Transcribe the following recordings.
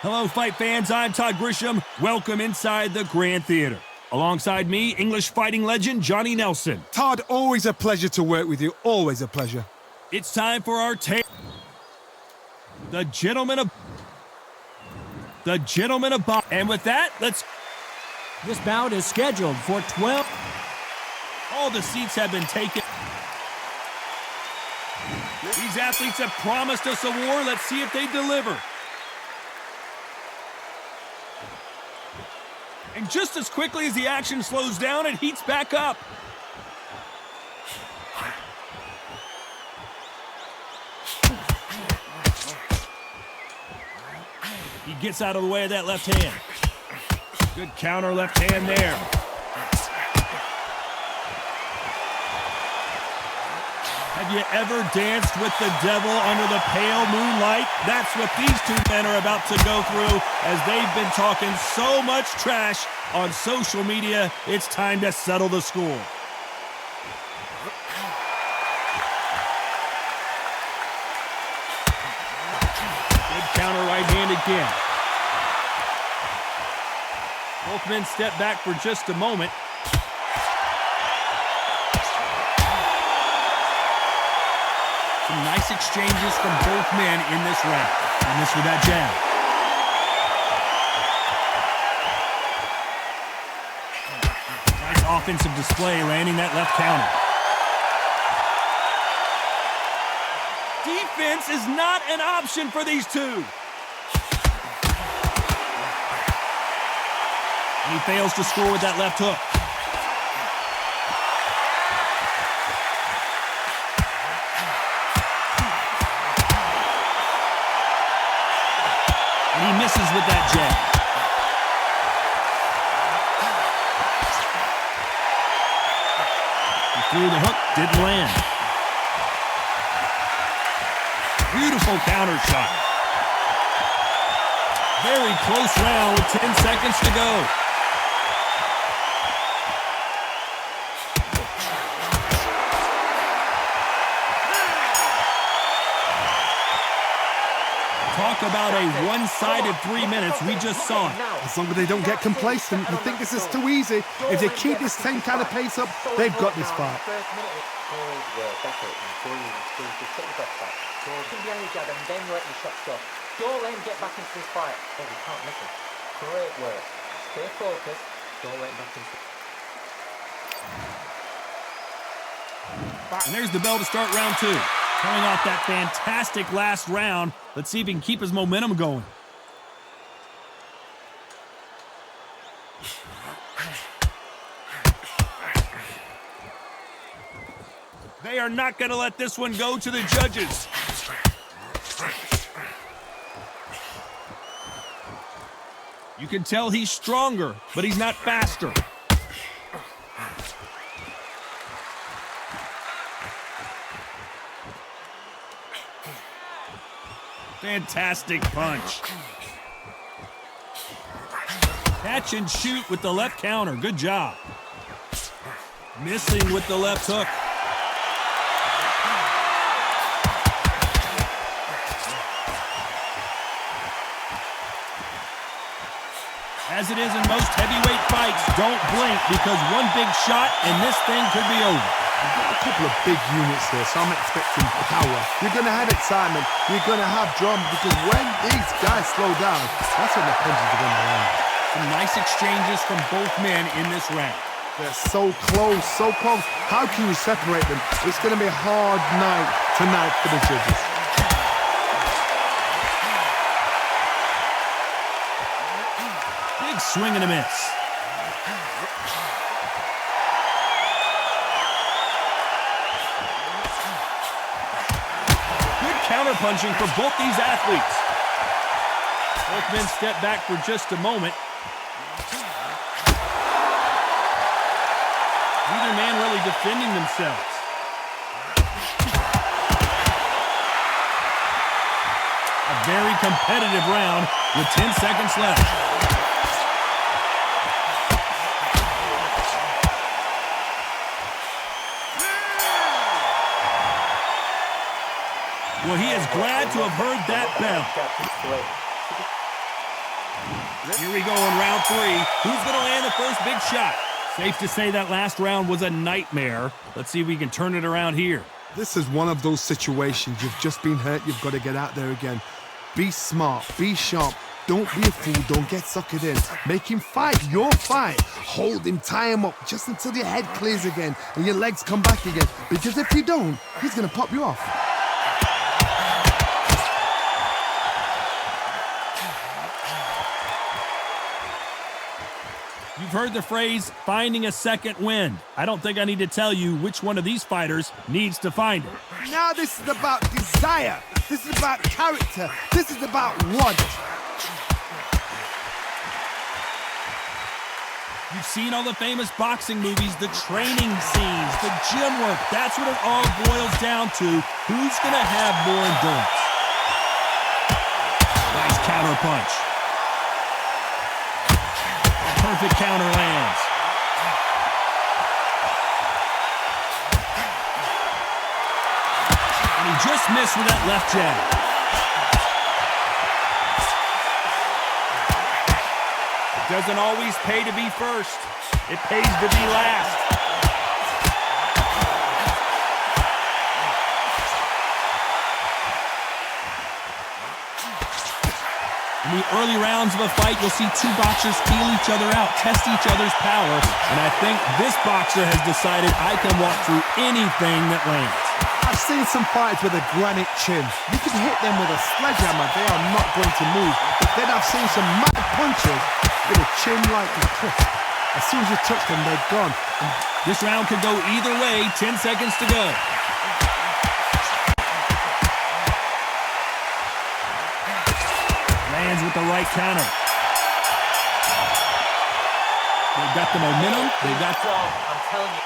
Hello, fight fans. I'm Todd Grisham. Welcome inside the Grand Theater. Alongside me, English fighting legend Johnny Nelson. Todd, always a pleasure to work with you. Always a pleasure. It's time for our the gentleman of boxing. And with that, This bout is scheduled for 12. All the seats have been taken. These athletes have promised us a war. Let's see if they deliver. And just as quickly as the action slows down, it heats back up. He gets out of the way of that left hand. Good counter left hand there. Have you ever danced with the devil under the pale moonlight? That's what these two men are about to go through as they've been talking so much trash on social media. It's time to settle the score. Big counter right hand again. Both men step back for just a moment. Some nice exchanges from both men in this round. And this with that jab. Nice offensive display, landing that left counter. Defense is not an option for these two. And he fails to score with that left hook. And he misses with that jab. He threw the hook, didn't land. Beautiful counter shot. Very close round with 10 seconds to go. Talk about a one-sided 3 minutes. We just saw it. As long as they don't get complacent and think this is too easy, if they keep this same kind of pace up, they've got this fight. Don't let him get back into this fight. Oh, we can't miss him. Great work. Stay focused. Don't let him back into. And there's the bell to start round two. Coming off that fantastic last round, let's see if he can keep his momentum going. They are not going to let this one go to the judges. You can tell he's stronger, but he's not faster. Fantastic punch. Catch and shoot with the left counter. Good job. Missing with the left hook. As it is in most heavyweight fights, don't blink because one big shot and this thing could be over. You've got a couple of big units here, so I'm expecting power. You're going to have excitement. You're going to have drama because when these guys slow down, that's when the punches are going to land. Some nice exchanges from both men in this round. They're so close, so close. How can you separate them? It's going to be a hard night tonight for the judges. Big swing and a miss. Good counter-punching for both these athletes. Both men step back for just a moment. Neither man really defending themselves. A very competitive round with 10 seconds left. Well, he is glad to have heard that bell. Here we go in round 3. Who's going to land the first big shot? Safe to say that last round was a nightmare. Let's see if we can turn it around here. This is one of those situations. You've just been hurt. You've got to get out there again. Be smart. Be sharp. Don't be a fool. Don't get suckered in. Make him fight your fight. Hold him, tie him up just until your head clears again and your legs come back again. Because if you don't, he's going to pop you off. You've heard the phrase, finding a second wind. I don't think I need to tell you which one of these fighters needs to find it. Now this is about desire. This is about character. This is about want. You've seen all the famous boxing movies, the training scenes, the gym work. That's what it all boils down to. Who's going to have more endurance? Nice counter punch. Perfect counter lands. And he just missed with that left jab. It doesn't always pay to be first. It pays to be last. In the early rounds of a fight, you'll see two boxers feel each other out, test each other's power, and I think this boxer has decided I can walk through anything that lands. I've seen some fighters with a granite chin. You can hit them with a sledgehammer, they are not going to move. But then I've seen some mad punchers with a chin like a cliff. As soon as you touch them, they're gone. This round could go either way, 10 seconds to go. Lands with the right counter. They've got the momentum. They've got I'm telling you.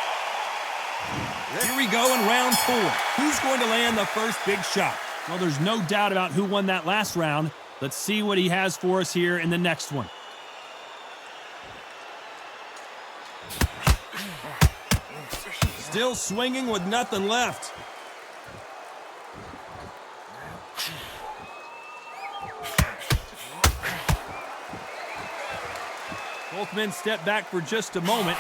Here we go in round 4. Who's going to land the first big shot? Well, there's no doubt about who won that last round. Let's see what he has for us here in the next one. Still swinging with nothing left. Both men step back for just a moment.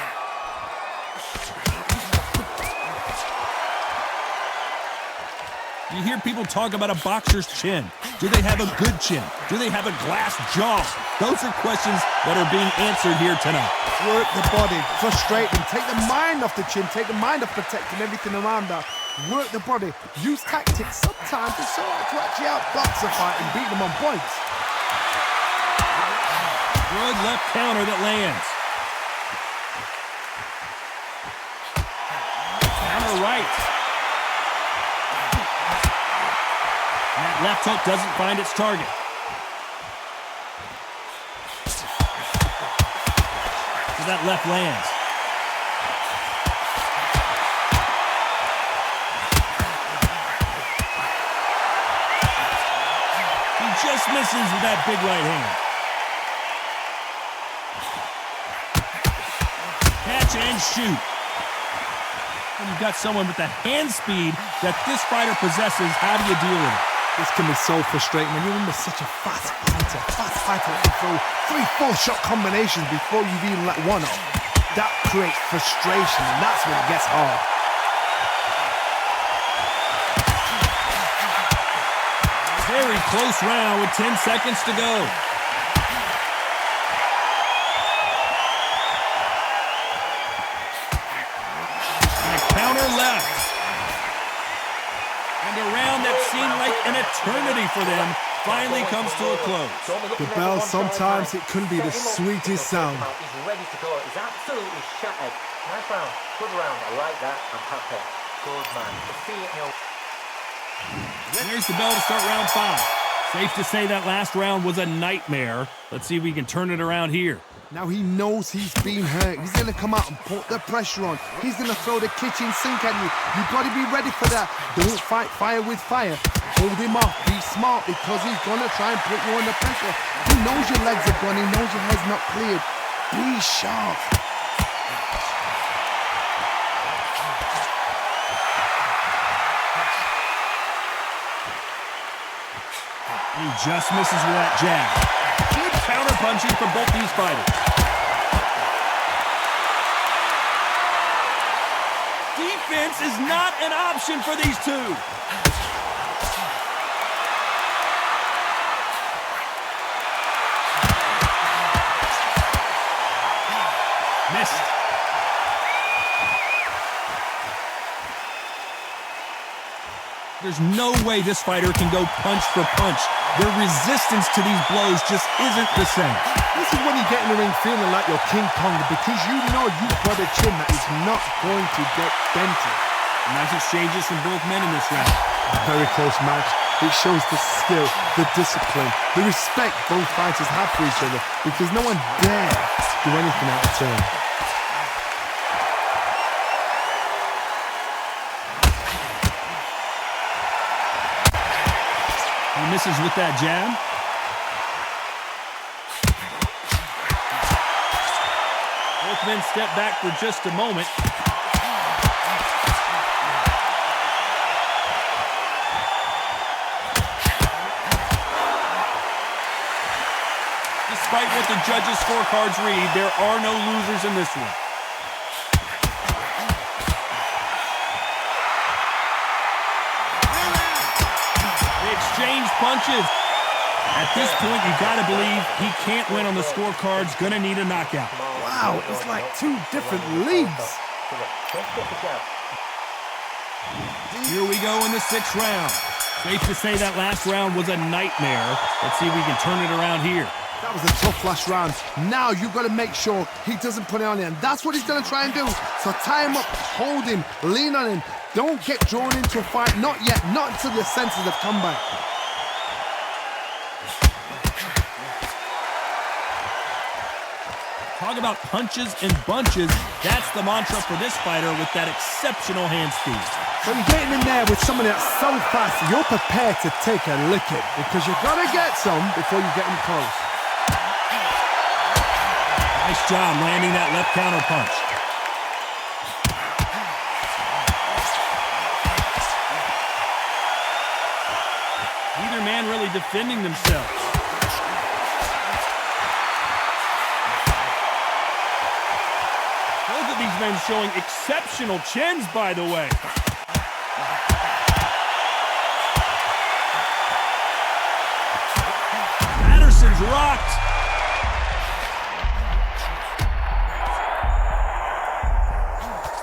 You hear people talk about a boxer's chin. Do they have a good chin? Do they have a glass jaw? Those are questions that are being answered here tonight. Work the body, frustrate them, take the mind off the chin, take the mind off protecting everything around that. Work the body, use tactics sometimes to actually outbox a fight and beat them on points. Good left counter that lands. Counter right. And that left hook doesn't find its target. So that left lands. He just misses with that big right hand. Catch and shoot. When you've got someone with the hand speed that this fighter possesses, how do you deal with it? This can be so frustrating when you're under such a fast fighter that can throw 3-4 shot combinations before you've even let one off. That creates frustration, and that's when it gets hard. Very close round with 10 seconds to go. And a counter left. And a round that seemed like an eternity for them finally comes to a close. The bell, sometimes it can be the sweetest sound. He's ready to go. He's absolutely shattered. Nice round. Good round. I like that. I'm happy. Good man. To see it, you know. There's the bell to start round 5. Safe to say that last round was a nightmare. Let's see if we can turn it around here. Now he knows he's been hurt. He's going to come out and put the pressure on. He's going to throw the kitchen sink at you. You've got to be ready for that. Don't fight fire with fire. Hold him off. Be smart because he's going to try and put you under pressure. He knows your legs are gone. He knows your head's not cleared. Be sharp. He just misses with that jab. Keep counter-punching from both these fighters. Defense is not an option for these two. Missed. There's no way this fighter can go punch for punch. Their resistance to these blows just isn't the same. This is when you get in the ring feeling like you're King Kong because you know you've got a chin that is not going to get dented. Nice exchanges from both men in this round. Very close match. It shows the skill, the discipline, the respect both fighters have for each other because no one dare do anything out of turn. He misses with that jab. Both men step back for just a moment. Despite what the judges' scorecards read, there are no losers in this one. Exchange punches. At this point, you gotta believe he can't win on the scorecards. Gonna need a knockout. Wow, it's like two different leagues. Here we go in the 6th round. Safe to say that last round was a nightmare. Let's see if we can turn it around here. That was a tough last round. Now you've got to make sure he doesn't put it on him. That's what he's going to try and do. So tie him up, hold him, lean on him. Don't get drawn into a fight. Not yet. Not until your senses have come back. Talk about punches and bunches. That's the mantra for this fighter with that exceptional hand speed. So you're getting in there with someone that's so fast, you're prepared to take a licking because you've got to get some before you get in close. Nice job landing that left counter punch. Neither man really defending themselves. Both of these men showing exceptional chins, by the way. Patterson's rocked.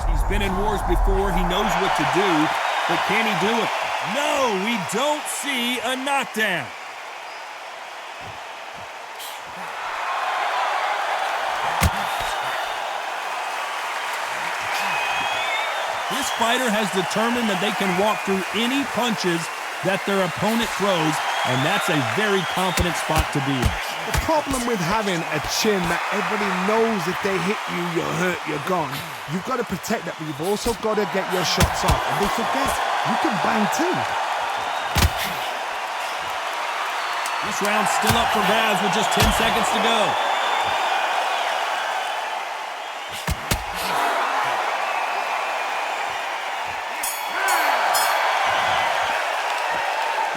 He's been in wars before. He knows what to do, but can he do it? No, we don't see a knockdown. This fighter has determined that they can walk through any punches that their opponent throws, and that's a very confident spot to be in. The problem with having a chin that everybody knows if they hit you, you're hurt, you're gone. You've got to protect that, but you've also got to get your shots off. And they forget, you can bang too. This round's still up for grabs with just 10 seconds to go.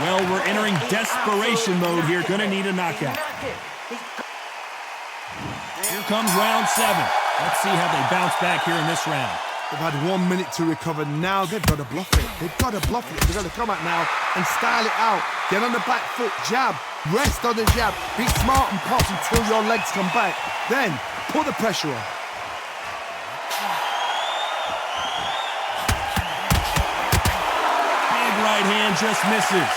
Well, we're entering desperation mode here. Gonna need a knockout. Here comes round 7. Let's see how they bounce back here in this round. They've had 1 minute to recover. Now they've got to bluff it. They've got to bluff it. They've got to come out now and style it out. Get on the back foot, jab, rest on the jab. Be smart and pop until your legs come back. Then put the pressure on. Big right hand just misses.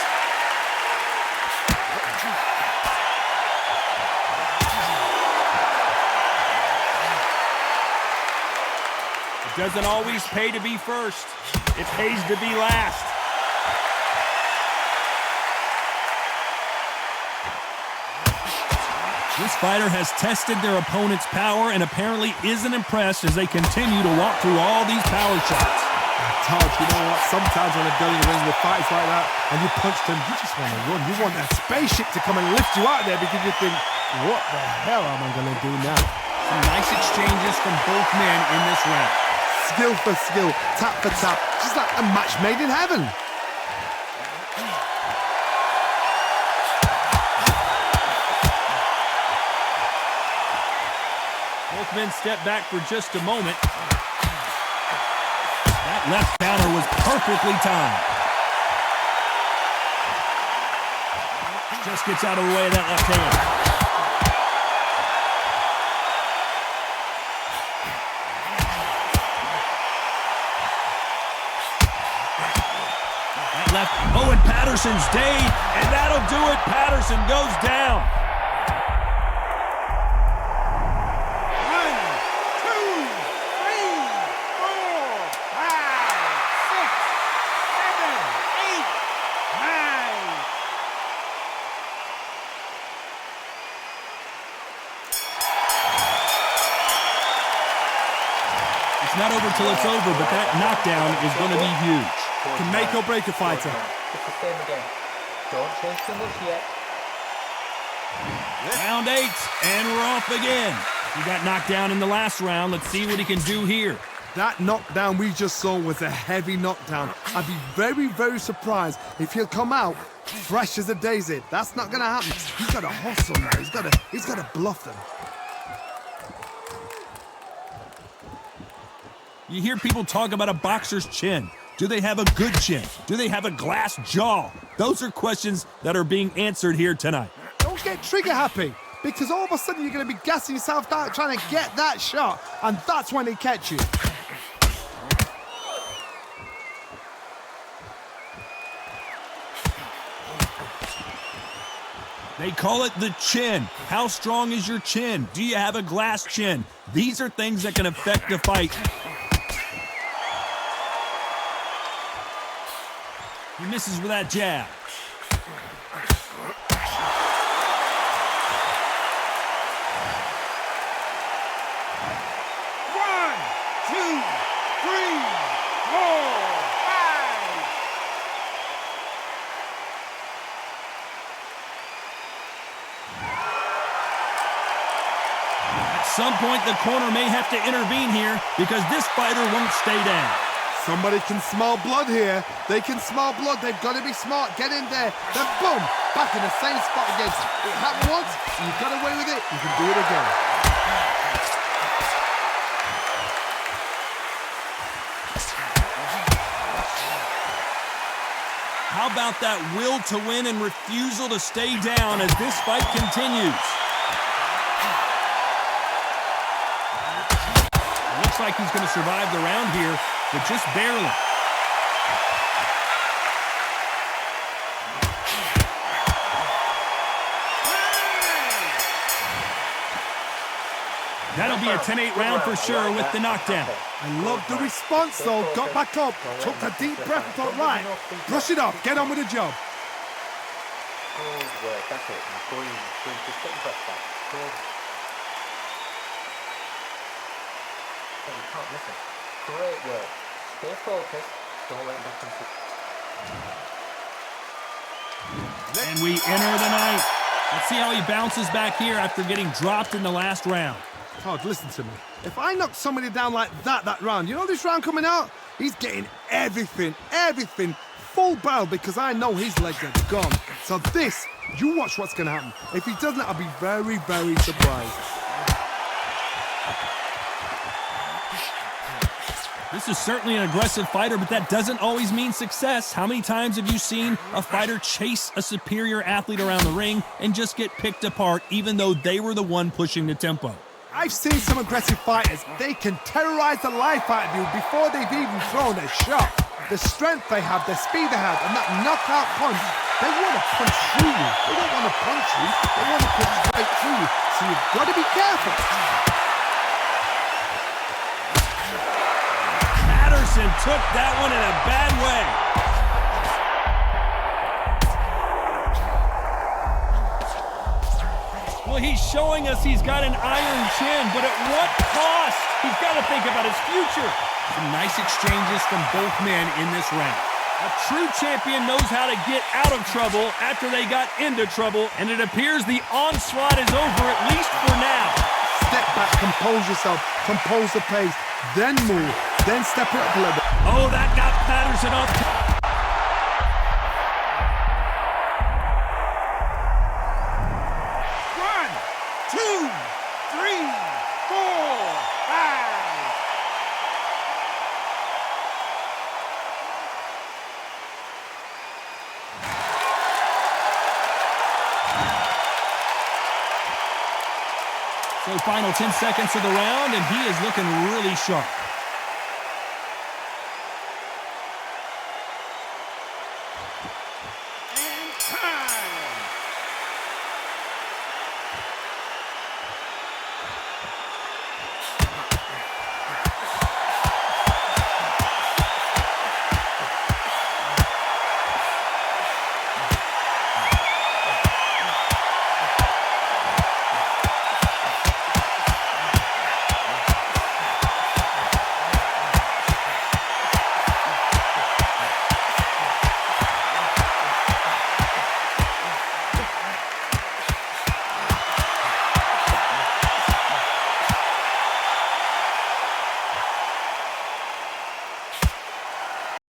It doesn't always pay to be first. It pays to be last. This fighter has tested their opponent's power and apparently isn't impressed as they continue to walk through all these power shots. Todd, you know what? Sometimes when I go in the ring with fights like that and you punch them, you just want to run. You want that spaceship to come and lift you out there because you think, what the hell am I going to do now? Some nice exchanges from both men in this round. Skill for skill, tap for tap, just like a match made in heaven. sportsmen step back for just a moment. That left counter was perfectly timed. Just gets out of the way of that left hand. That left. Oh, and Patterson's day, and that'll do it. Patterson goes down. 1, 2, 3, 4, 5, 6, 7, 8, 9. It's not over till it's over, but that knockdown is going to be huge. Can make or break a fighter. It's the same again. Don't change too much yet. Round 8, and we're off again. He got knocked down in the last round. Let's see what he can do here. That knockdown we just saw was a heavy knockdown. I'd be very, very surprised if he'll come out fresh as a daisy. That's not gonna happen. He's got to hustle now. He's got to bluff them. You hear people talk about a boxer's chin. Do they have a good chin? Do they have a glass jaw? Those are questions that are being answered here tonight. Don't get trigger happy, because all of a sudden you're going to be gassing yourself out trying to get that shot, and that's when they catch you. They call it the chin. How strong is your chin? Do you have a glass chin? These are things that can affect the fight. He misses with that jab. One, two, three, four, five. At some point, the corner may have to intervene here because this fighter won't stay down. Somebody can smell blood here. They can smell blood. They've got to be smart. Get in there. Then boom, back in the same spot again. It happened once. You got away with it. You can do it again. How about that will to win and refusal to stay down as this fight continues? It looks like he's going to survive the round here, but just barely. That'll be a 10-8 round for sure with the knockdown. I love the response, though. Got back up, took a deep breath, and thought, right, brush it off, get on with the job. Good work, that's it. Breathe, just get your breath back. Good. You can't miss it. Great work. Stay focused. Don't let back into it. And we enter the ninth. Let's see how he bounces back here after getting dropped in the last round. Todd, listen to me. If I knock somebody down like that round, you know this round coming out? He's getting everything, full barrel, because I know his legs are gone. So this, you watch what's going to happen. If he doesn't, I'll be very, very surprised. This is certainly an aggressive fighter, but that doesn't always mean success. How many times have you seen a fighter chase a superior athlete around the ring and just get picked apart even though they were the one pushing the tempo? I've seen some aggressive fighters. They can terrorize the life out of you before they've even thrown a shot. The strength they have, the speed they have, and that knockout punch, they want to punch through you. They don't want to punch you. They want to punch right through you. So you've got to be careful. Patterson took that one in a bad way. Well, he's showing us he's got an iron chin, but at what cost? He's got to think about his future. Some nice exchanges from both men in this round. A true champion knows how to get out of trouble after they got into trouble, and it appears the onslaught is over, at least for now. Step back, compose yourself, compose the pace, then move, then step it up a little bit. Oh, that got Patterson off. One, two, three, four, So final 10 seconds of the round, and he is looking really sharp.